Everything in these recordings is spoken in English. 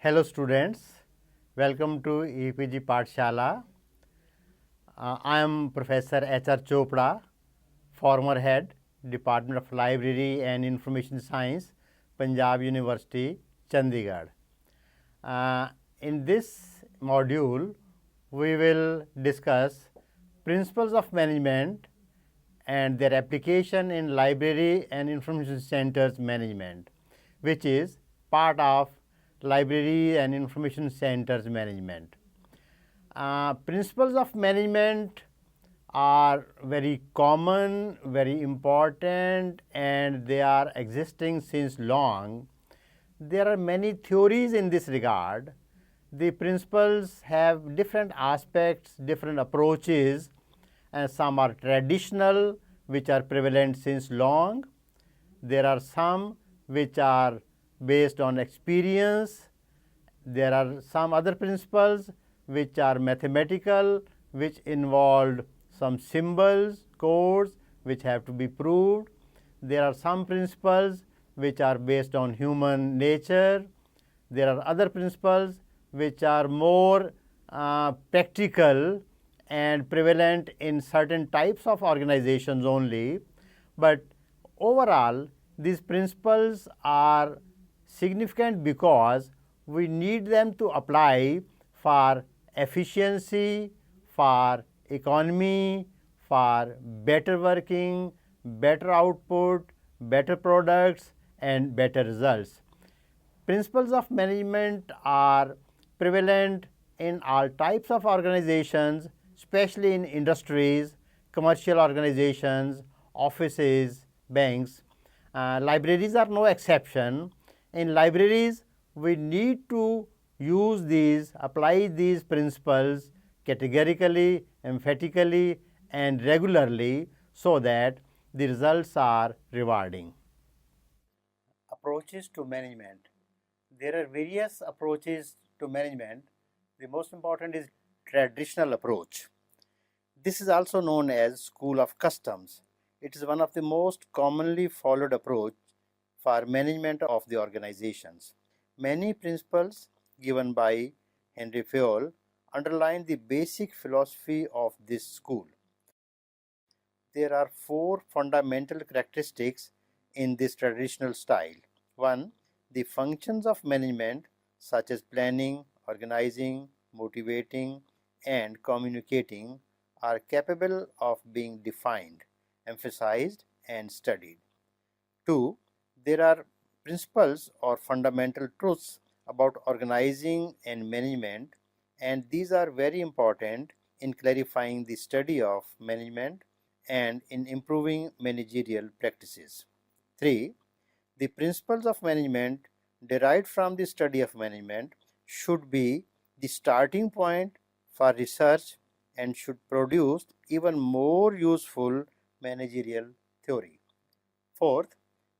Hello students, welcome to EPG Pathshala. I am Professor H.R. Chopra, former head, Department of Library and Information Science, Punjab University, Chandigarh. In this module, we will discuss principles of management and their application in library and information centers management, which is part of library and information centers management. Principles of management are very common, very important, and they are existing since long. There are many theories in this regard. The principles have different aspects, different approaches, and some are traditional, which are prevalent since long. There are some which are based on experience. There are some other principles which are mathematical, which involved some symbols, codes, which have to be proved. There are some principles which are based on human nature. There are other principles which are more practical and prevalent in certain types of organizations only. But overall, these principles are significant because we need them to apply for efficiency, for economy, for better working, better output, better products, and better results. Principles of management are prevalent in all types of organizations, especially in industries, commercial organizations, offices, banks. Libraries are no exception. In libraries, we need to use these, apply these principles categorically, emphatically, and regularly so that the results are rewarding. Approaches to management. There are various approaches to management. The most important is traditional approach. This is also known as school of customs. It is one of the most commonly followed approach for management of the organizations. Many principles given by Henry Fayol underline the basic philosophy of this school. There are 4 fundamental characteristics in this traditional style. 1. The functions of management such as planning, organizing, motivating, and communicating are capable of being defined, emphasized, and studied. 2. There are principles or fundamental truths about organizing and management, and these are very important in clarifying the study of management and in improving managerial practices. 3. The principles of management derived from the study of management should be the starting point for research and should produce even more useful managerial theory. 4th,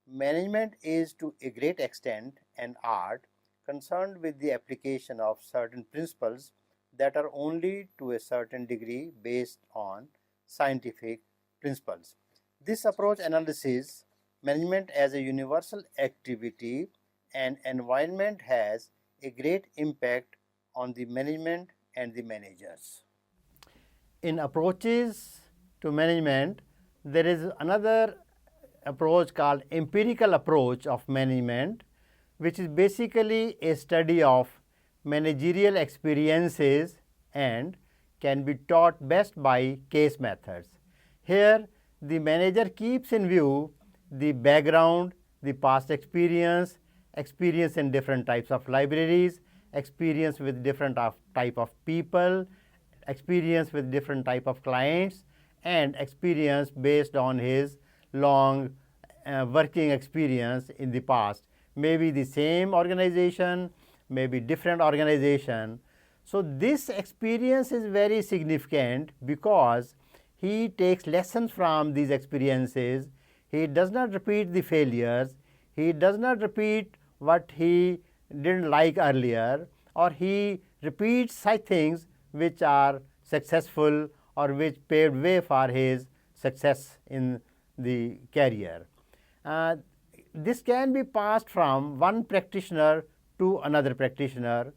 management is to a great extent an art concerned with the application of certain principles that are only to a certain degree based on scientific principles. This approach analyzes management as a universal activity, and environment has a great impact on the management and the managers. In approaches to management, there is another approach called empirical approach of management, which is basically a study of managerial experiences and can be taught best by case methods. Here, the manager keeps in view the background, the past experience, experience in different types of libraries, experience with different type of people, experience with different type of clients, and experience based on his long working experience in the past. Maybe the same organization, maybe different organization. So this experience is very significant because he takes lessons from these experiences. He does not repeat the failures. He does not repeat what he didn't like earlier, or he repeats such things which are successful or which paved way for his success in the career. This can be passed from one practitioner to another practitioner.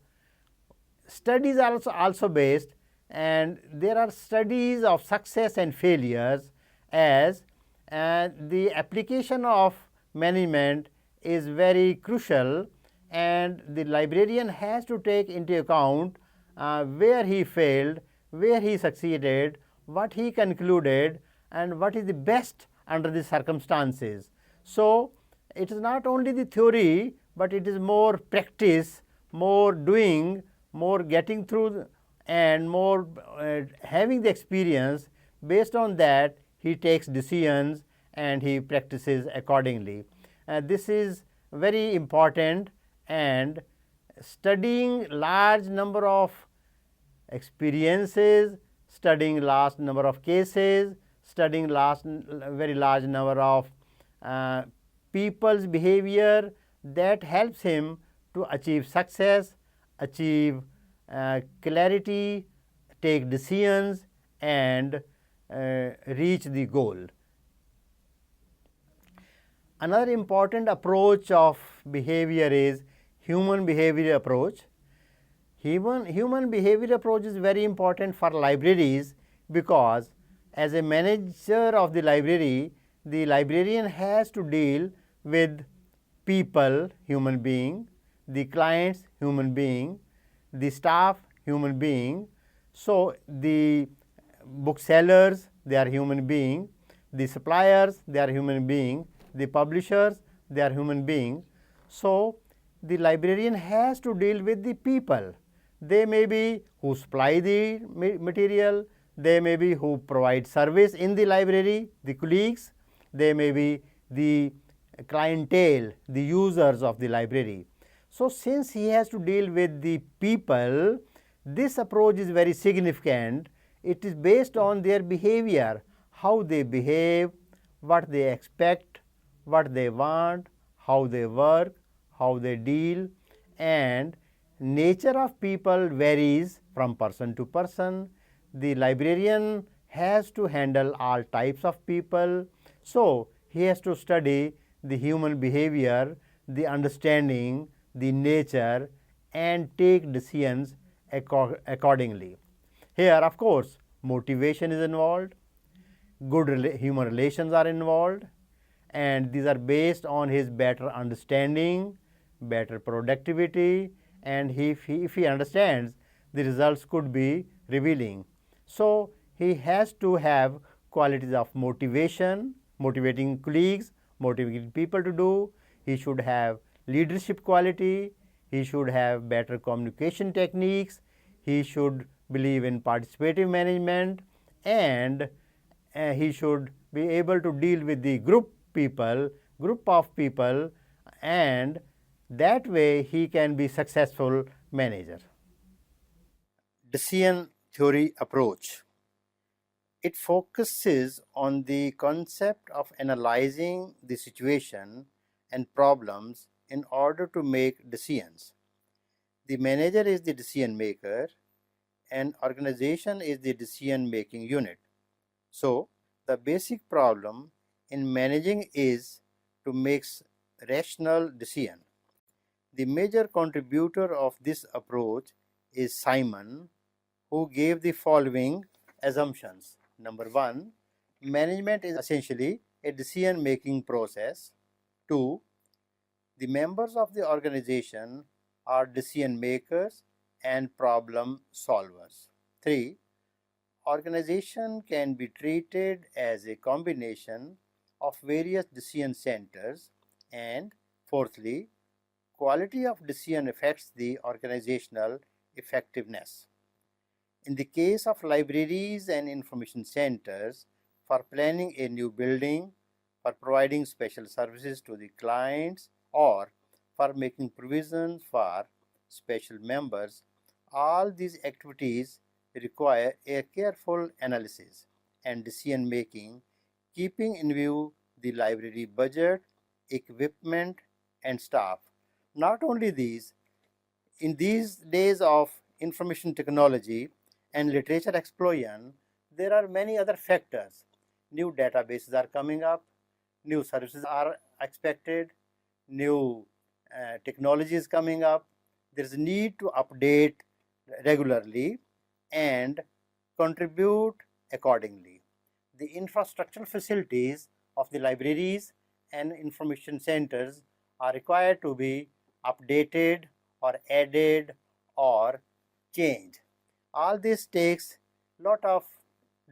Studies are also based, and there are studies of success and failures, as the application of management is very crucial, and the librarian has to take into account where he failed, where he succeeded, what he concluded, and what is the best under the circumstances. So, it is not only the theory, but it is more practice, more doing, more getting through, and more having the experience. Based on that, he takes decisions and he practices accordingly. This is very important, and studying large number of experiences, studying large number of cases, studying very large number of people's behavior, that helps him to achieve success, achieve clarity, take decisions, and reach the goal. Another important approach of behavior is human behavior approach. Human behavior approach is very important for libraries, because as a manager of the librarian has to deal with people, human being, the clients, human being, the staff, human being. So, the booksellers, they are human being, the suppliers, they are human being, the publishers, they are human beings. So, the librarian has to deal with the people. They may be who supply the material, they may be who provide service in the library, the colleagues, they may be the clientele, the users of the library. So, since he has to deal with the people, this approach is very significant. It is based on their behavior, how they behave, what they expect, what they want, how they work, how they deal, and nature of people varies from person to person. The librarian has to handle all types of people. So, he has to study the human behavior, the understanding, the nature, and take decisions accordingly. Here, of course, motivation is involved, good human relations are involved, and these are based on his better understanding, better productivity, and if he understands, the results could be revealing. So, he has to have qualities of motivation, motivating colleagues, motivating people to do. He should have leadership quality, he should have better communication techniques, he should believe in participative management, and he should be able to deal with the group of people, and that way he can be successful manager. Decision theory approach. It focuses on the concept of analyzing the situation and problems in order to make decisions. The manager is the decision maker and organization is the decision making unit. So, the basic problem in managing is to make rational decision. The major contributor of this approach is Simon, who gave the following assumptions. Number 1, management is essentially a decision making process. 2, the members of the organization are decision makers and problem solvers. 3, organization can be treated as a combination of various decision centers. And fourthly, quality of decision affects the organizational effectiveness. In the case of libraries and information centers, for planning a new building, for providing special services to the clients, or for making provisions for special members, all these activities require a careful analysis and decision making, keeping in view the library budget, equipment, and staff. Not only these, in these days of information technology and literature explosion, there are many other factors. New databases are coming up, new services are expected, new technologies coming up, there is a need to update regularly and contribute accordingly. The infrastructural facilities of the libraries and information centers are required to be updated or added or changed. All this takes lot of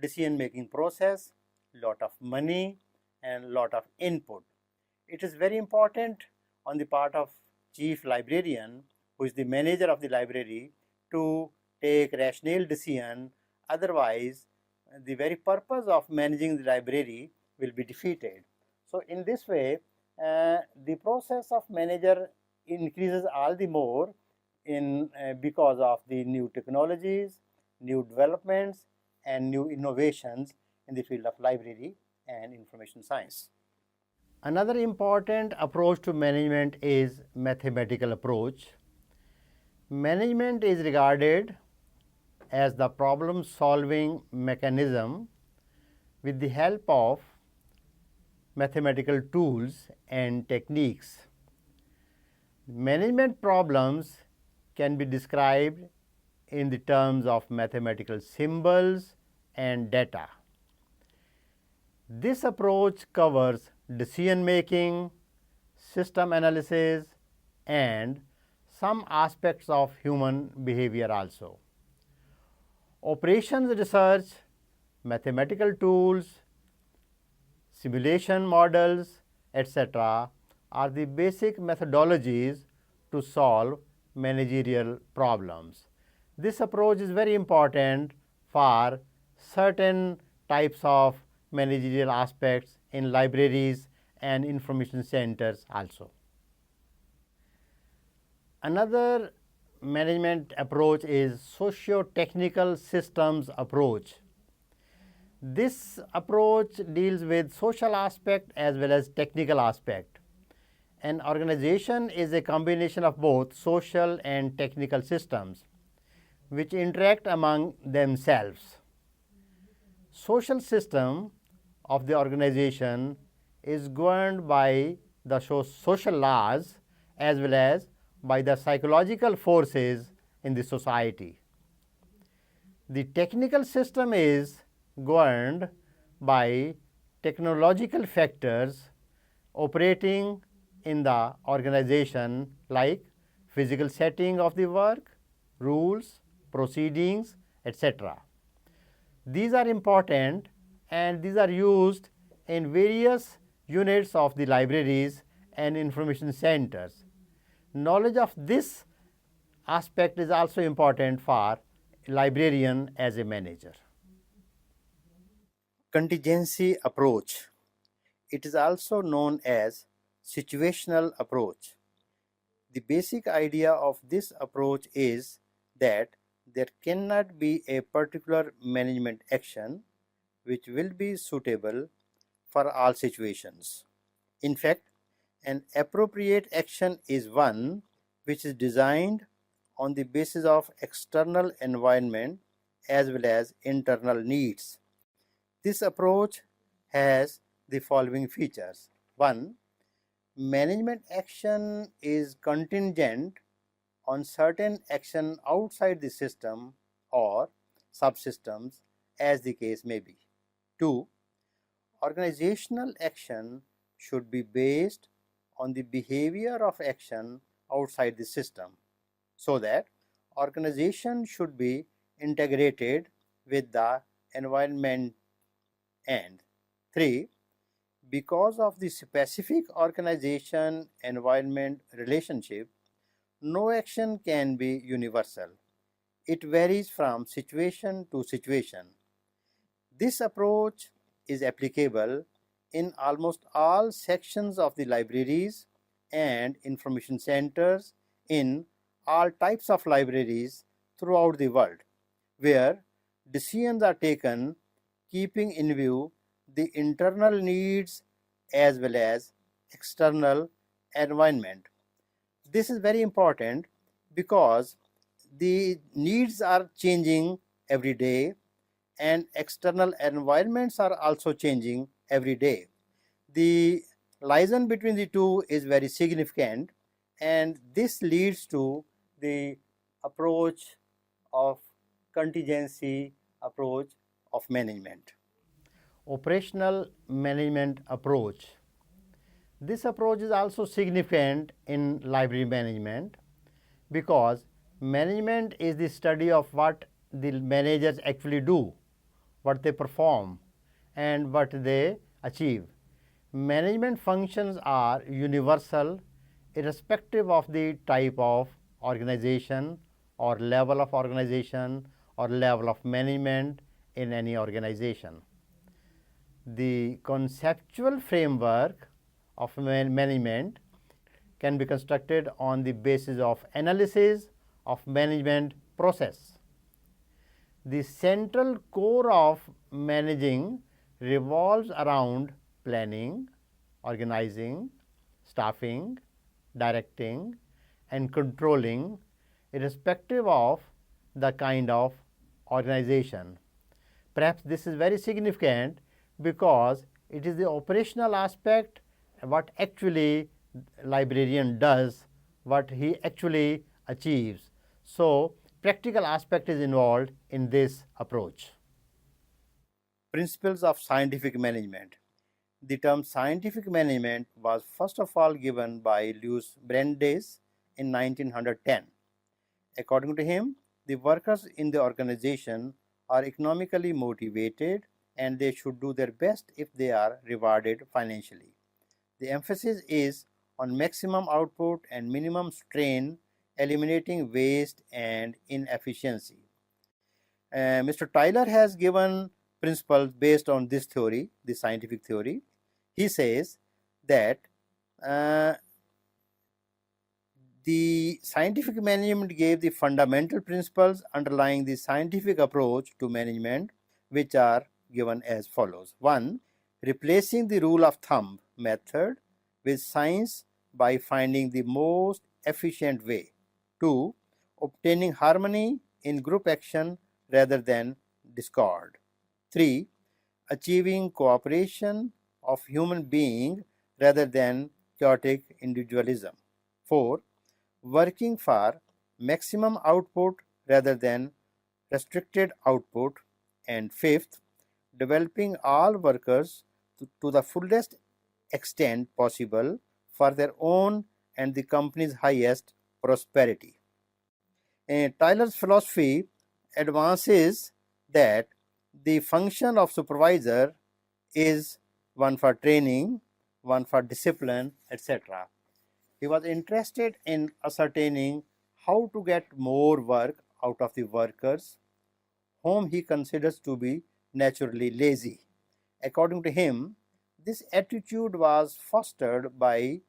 decision making process, lot of money and lot of input. It is very important on the part of chief librarian, who is the manager of the library, to take rational decision, otherwise the very purpose of managing the library will be defeated. So in this way, the process of manager increases all the more in because of the new technologies, new developments and new innovations in the field of library and information science. Another important approach to management is mathematical approach. Management is regarded as the problem solving mechanism with the help of mathematical tools and techniques. Management problems can be described in the terms of mathematical symbols and data. This approach covers decision making, system analysis and some aspects of human behavior also. Operations research, mathematical tools, simulation models, etc. are the basic methodologies to solve managerial problems. This approach is very important for certain types of managerial aspects in libraries and information centers also. Another management approach is socio-technical systems approach. This approach deals with social aspect as well as technical aspect. An organization is a combination of both social and technical systems which interact among themselves. Social system of the organization is governed by the social laws as well as by the psychological forces in the society. The technical system is governed by technological factors operating in the organization like physical setting of the work, rules, proceedings, etc. These are important and these are used in various units of the libraries and information centers. Knowledge of this aspect is also important for a librarian as a manager. Contingency approach. It is also known as situational approach. The basic idea of this approach is that there cannot be a particular management action which will be suitable for all situations. In fact, an appropriate action is one which is designed on the basis of external environment as well as internal needs. This approach has the following features. 1. Management action is contingent on certain action outside the system or subsystems as the case may be. 2. Organizational action should be based on the behavior of action outside the system, so that organization should be integrated with the environment. And 3. Because of the specific organization environment relationship, no action can be universal. It varies from situation to situation. This approach is applicable in almost all sections of the libraries and information centers in all types of libraries throughout the world, where decisions are taken keeping in view the internal needs as well as external environment. This is very important because the needs are changing every day and external environments are also changing every day. The liaison between the two is very significant, and this leads to the approach of contingency approach of management. Operational management approach. This approach is also significant in library management because management is the study of what the managers actually do, what they perform, and what they achieve. Management functions are universal irrespective of the type of organization or level of organization or level of management in any organization. The conceptual framework of management can be constructed on the basis of analysis of management process. The central core of managing revolves around planning, organizing, staffing, directing, and controlling, irrespective of the kind of organization. Perhaps this is very significant because it is the operational aspect, what actually librarian does, what he actually achieves. So, practical aspect is involved in this approach. Principles of scientific management. The term scientific management was first of all given by Louis Brandeis in 1910. According to him, the workers in the organization are economically motivated and they should do their best if they are rewarded financially. The emphasis is on maximum output and minimum strain, eliminating waste and inefficiency. Mr. Tyler has given principles based on this theory, the scientific theory. He says that the scientific management gave the fundamental principles underlying the scientific approach to management, which are given as follows. 1. Replacing the rule of thumb method with science by finding the most efficient way. 2. Obtaining harmony in group action rather than discord. 3. Achieving cooperation of human being rather than chaotic individualism. 4. Working for maximum output rather than restricted output. And 5th, developing all workers to the fullest extent possible for their own and the company's highest prosperity. Tyler's philosophy advances that the function of supervisor is one for training, one for discipline, etc. He was interested in ascertaining how to get more work out of the workers whom he considers to be naturally lazy. According to him, this attitude was fostered by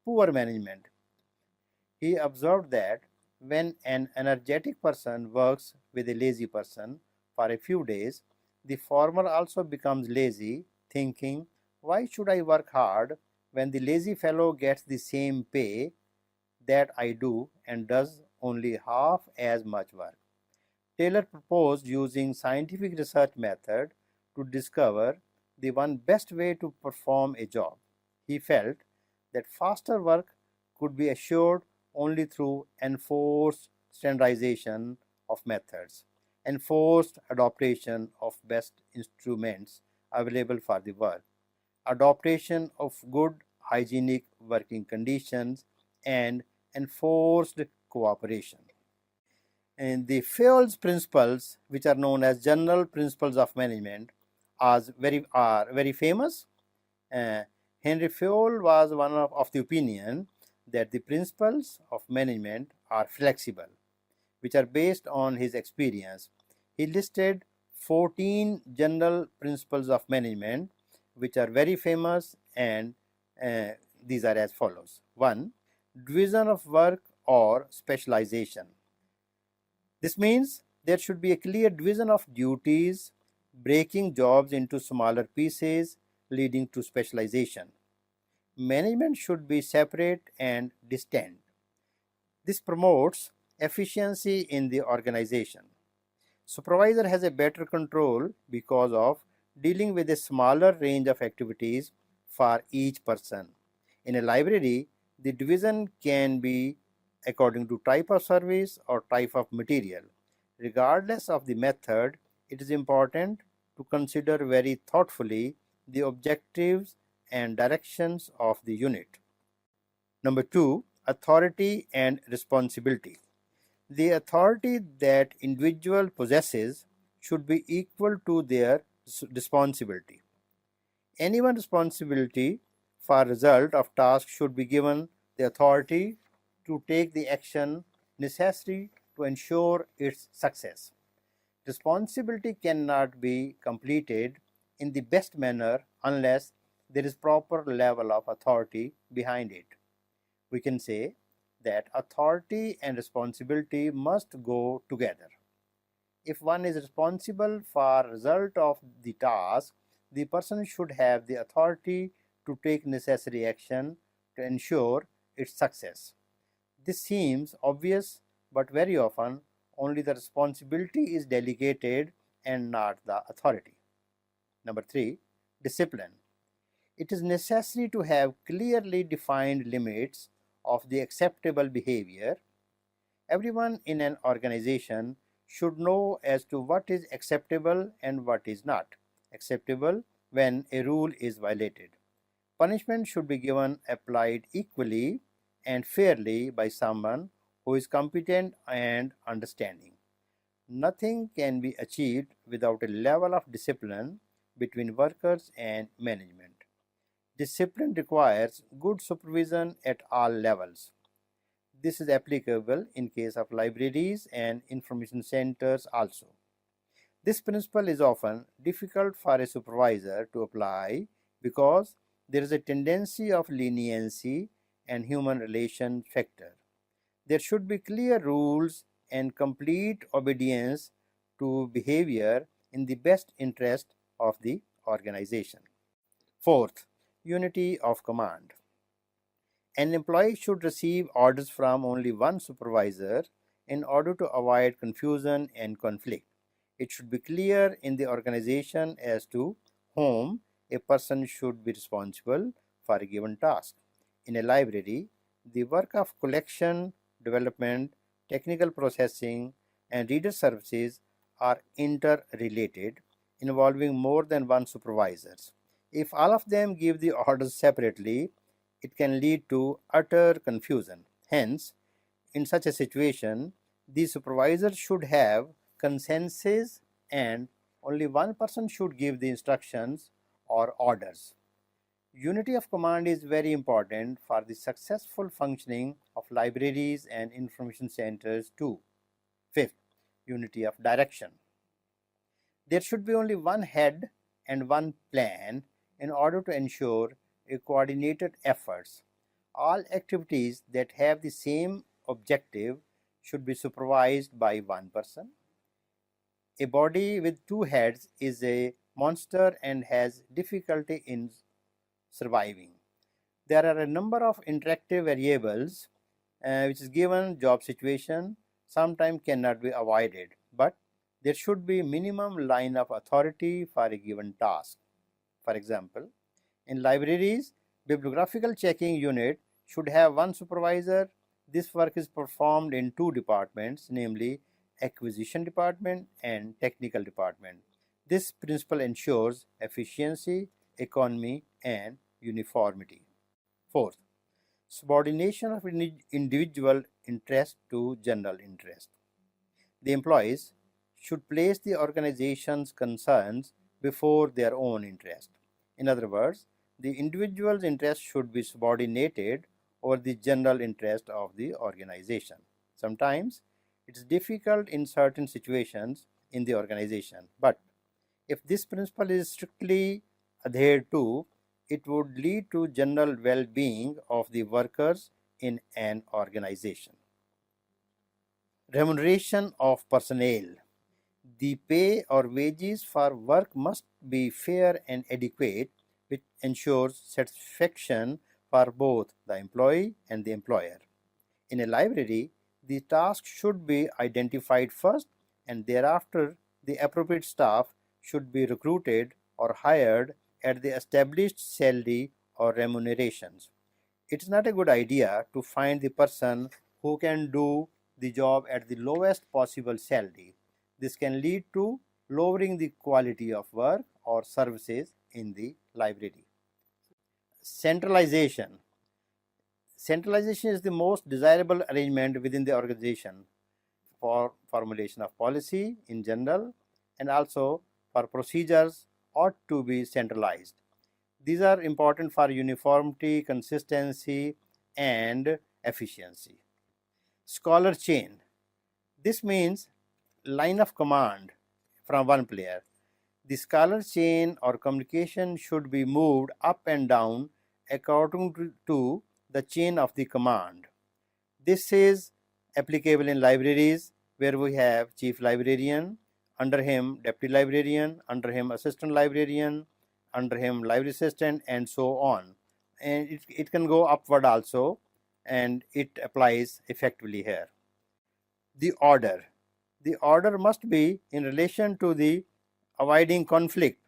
poor management. He observed that when an energetic person works with a lazy person for a few days, the former also becomes lazy, thinking, why should I work hard when the lazy fellow gets the same pay that I do and does only half as much work? Taylor proposed using scientific research method to discover the one best way to perform a job. He felt that faster work could be assured only through enforced standardization of methods, enforced adaptation of best instruments available for the work, adaptation of good hygienic working conditions, and enforced cooperation. And the Fayol's principles, which are known as general principles of management, are very famous. Henry Fayol was one of the opinion that the principles of management are flexible, which are based on his experience. He listed 14 general principles of management, which are very famous, and these are as follows. 1. Division of work or specialization. This means there should be a clear division of duties, breaking jobs into smaller pieces, leading to specialization. Management should be separate and distinct. This promotes efficiency in the organization. Supervisor has a better control because of dealing with a smaller range of activities for each person. In a library, the division can be according to type of service or type of material. Regardless of the method, it is important to consider very thoughtfully the objectives and directions of the unit. Number 2, authority and responsibility. The authority that individual possesses should be equal to their responsibility. Anyone responsibility for result of task should be given the authority to take the action necessary to ensure its success. Responsibility cannot be completed in the best manner unless there is proper level of authority behind it. We can say that authority and responsibility must go together. If one is responsible for result of the task, the person should have the authority to take necessary action to ensure its success. This seems obvious, but very often only the responsibility is delegated and not the authority. Number 3, discipline. It is necessary to have clearly defined limits of the acceptable behavior. Everyone in an organization should know as to what is acceptable and what is not acceptable when a rule is violated. Punishment should be given applied equally and fairly by someone who is competent and understanding. Nothing can be achieved without a level of discipline between workers and management. Discipline requires good supervision at all levels. This is applicable in case of libraries and information centers also. This principle is often difficult for a supervisor to apply because there is a tendency of leniency and human relation factor. There should be clear rules and complete obedience to behavior in the best interest of the organization. Fourth, unity of command. An employee should receive orders from only one supervisor in order to avoid confusion and conflict. It should be clear in the organization as to whom a person should be responsible for a given task. In a library, the work of collection, development, technical processing, and reader services are interrelated, involving more than one supervisor. If all of them give the orders separately, it can lead to utter confusion. Hence, in such a situation, the supervisor should have consensus and only one person should give the instructions or orders. Unity of command is very important for the successful functioning of libraries and information centers too. Fifth, unity of direction. There should be only one head and one plan in order to ensure a coordinated efforts. All activities that have the same objective should be supervised by one person. A body with two heads is a monster and has difficulty in surviving. There are a number of interactive variables which is given job situation sometimes cannot be avoided, but there should be minimum line of authority for a given task. For example, in libraries, bibliographical checking unit should have one supervisor. This work is performed in two departments, namely acquisition department and technical department. This principle ensures efficiency, economy, and uniformity. Fourth, subordination of individual interest to general interest. The employees should place the organization's concerns before their own interest. In other words, the individual's interest should be subordinated over the general interest of the organization. Sometimes it is difficult in certain situations in the organization, but if this principle is strictly adhered to, it would lead to general well-being of the workers in an organization. Remuneration of personnel. The pay or wages for work must be fair and adequate, which ensures satisfaction for both the employee and the employer. In a library, the task should be identified first, and thereafter the appropriate staff should be recruited or hired at the established salary or remunerations. It is not a good idea to find the person who can do the job at the lowest possible salary. This can lead to lowering the quality of work or services in the library. Centralization. Centralization is the most desirable arrangement within the organization for formulation of policy in general, and also for procedures ought to be centralized. These are important for uniformity, consistency, and efficiency. Scholar chain. This means line of command from one player. The scholar chain or communication should be moved up and down according to the chain of the command. This is applicable in libraries where we have chief librarian, under him deputy librarian, under him assistant librarian, under him library assistant, and so on. And it can go upward also, and it applies effectively here. The order. The order must be in relation to the avoiding conflict,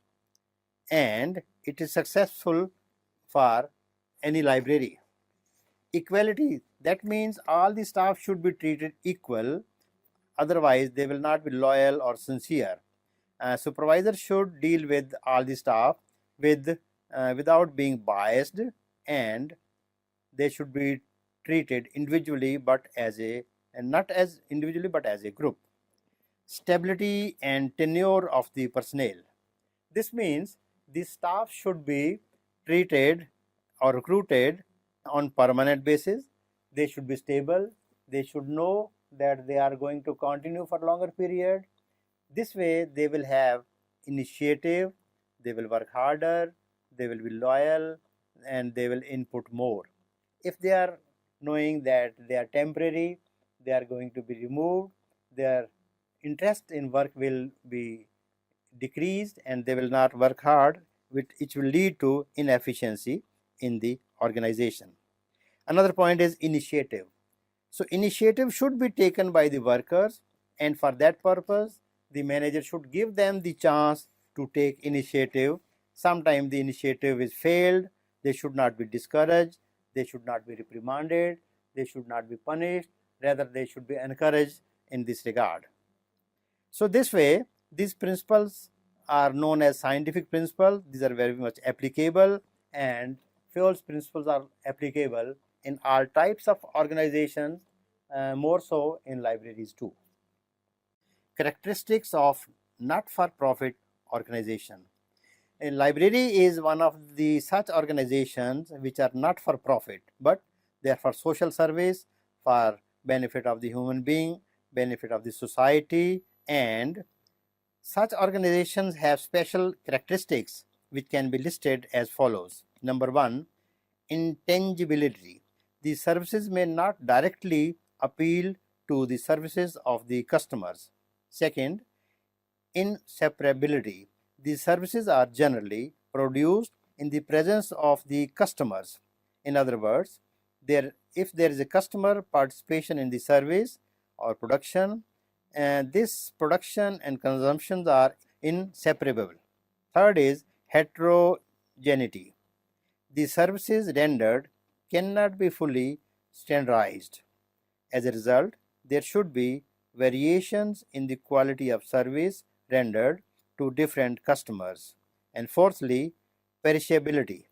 and it is successful for any library. Equality, that means all the staff should be treated equal, otherwise they will not be loyal or sincere. Supervisor should deal with all the staff without being biased, and they should be treated individually but as a not as individually but as a group. Stability and tenure of the personnel. This means the staff should be treated or recruited on permanent basis. They should be stable. They should know that they are going to continue for longer period. This way they will have initiative, they will work harder, they will be loyal, and they will input more. If they are knowing that they are temporary, they are going to be removed, their interest in work will be decreased, and they will not work hard, which will lead to inefficiency in the organization. Another point is initiative. So initiative should be taken by the workers, and for that purpose the manager should give them the chance to take initiative. Sometimes the initiative is failed, they should not be discouraged, they should not be reprimanded, they should not be punished, rather they should be encouraged in this regard. So this way these principles are known as scientific principles. These are very much applicable, and Fowl's principles are applicable in all types of organizations, more so in libraries too. Characteristics of not-for-profit organization. A library is one of the such organizations which are not for profit, but they are for social service, for benefit of the human being, benefit of the society, and such organizations have special characteristics which can be listed as follows. Number one, intangibility. The services may not directly appeal to the services of the customers. Second, inseparability. The services are generally produced in the presence of the customers. In other words, if there is a customer participation in the service or production, this production and consumptions are inseparable. Third is heterogeneity. The services rendered cannot be fully standardized. As a result, there should be variations in the quality of service rendered to different customers. And fourthly, perishability.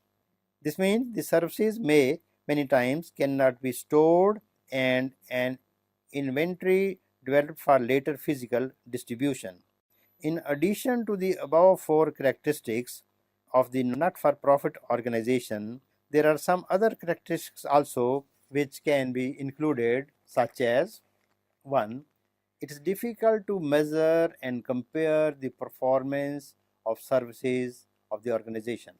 This means the services many times cannot be stored, and an inventory developed for later physical distribution. In addition to the above four characteristics of the not-for-profit organization, there are some other characteristics also which can be included, such as 1. It is difficult to measure and compare the performance of services of the organization.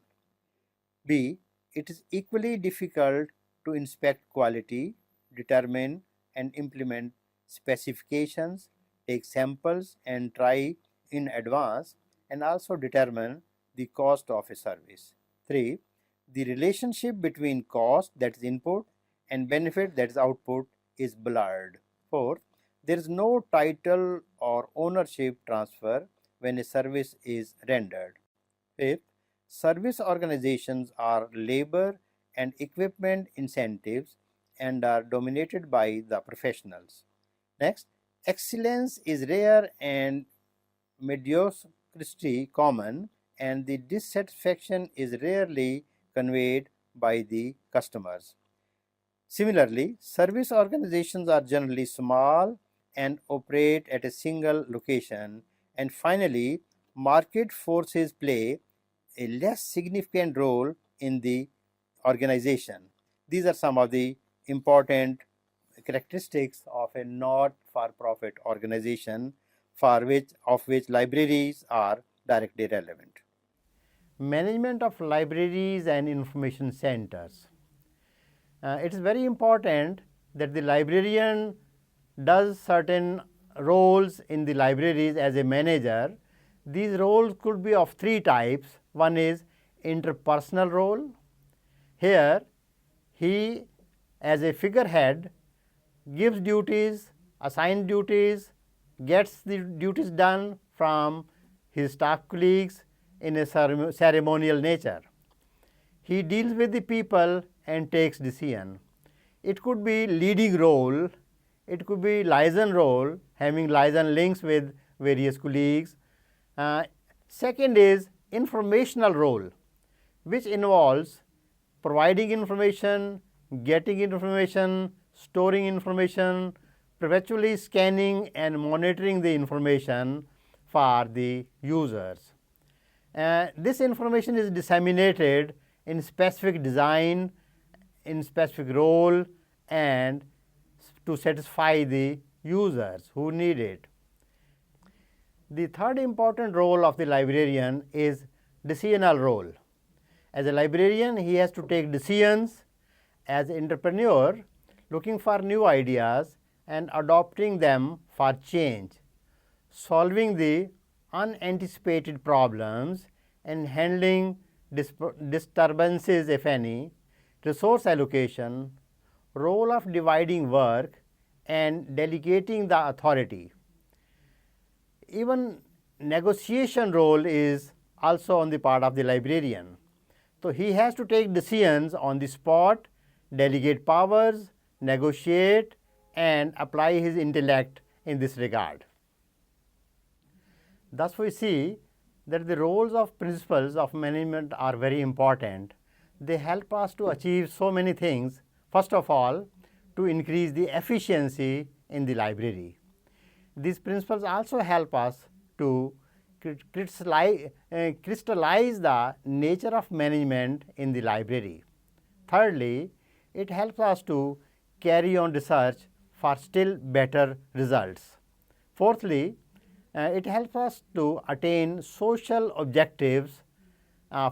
B. It is equally difficult to inspect quality, determine and implement specifications, take samples and try in advance, and also determine the cost of a service. 3. The relationship between cost, that is input, and benefit, that is output, is blurred. 4. There is no title or ownership transfer when a service is rendered. 5th, service organizations are labor and equipment incentives and are dominated by the professionals. Next, excellence is rare and mediocrity common, and the dissatisfaction is rarely conveyed by the customers. Similarly, service organizations are generally small and operate at a single location. And finally, market forces play a less significant role in the organization. These are some of the important characteristics of a not-for-profit organization of which libraries are directly relevant. Management of libraries and information centers. It is very important that the librarian does certain roles in the libraries as a manager. These roles could be of three types. One is interpersonal role. Here, he as a figurehead gives duties, assigns duties, gets the duties done from his staff colleagues in a ceremonial nature. He deals with the people and takes decision. It could be leading role, it could be liaison role, having liaison links with various colleagues. Second is informational role, which involves providing information, getting information, storing information, perpetually scanning and monitoring the information for the users. This information is disseminated in specific design, in specific role, and to satisfy the users who need it. The third important role of the librarian is decisional role. As a librarian, he has to take decisions. As an entrepreneur, looking for new ideas and adopting them for change, solving the unanticipated problems and handling disturbances, if any, resource allocation, role of dividing work and delegating the authority. Even negotiation role is also on the part of the librarian. So, he has to take decisions on the spot, delegate powers, negotiate and apply his intellect in this regard. Thus, we see that the roles of principles of management are very important. They help us to achieve so many things. First of all, to increase the efficiency in the library. These principles also help us to crystallize the nature of management in the library. Thirdly, it helps us to carry on research for still better results. Fourthly, it helps us to attain social objectives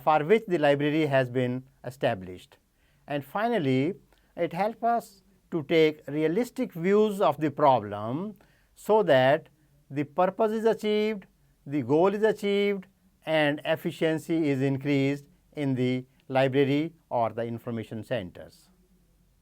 for which the library has been established. And finally, it helps us to take realistic views of the problem so that the purpose is achieved, the goal is achieved, and efficiency is increased in the library or the information centers.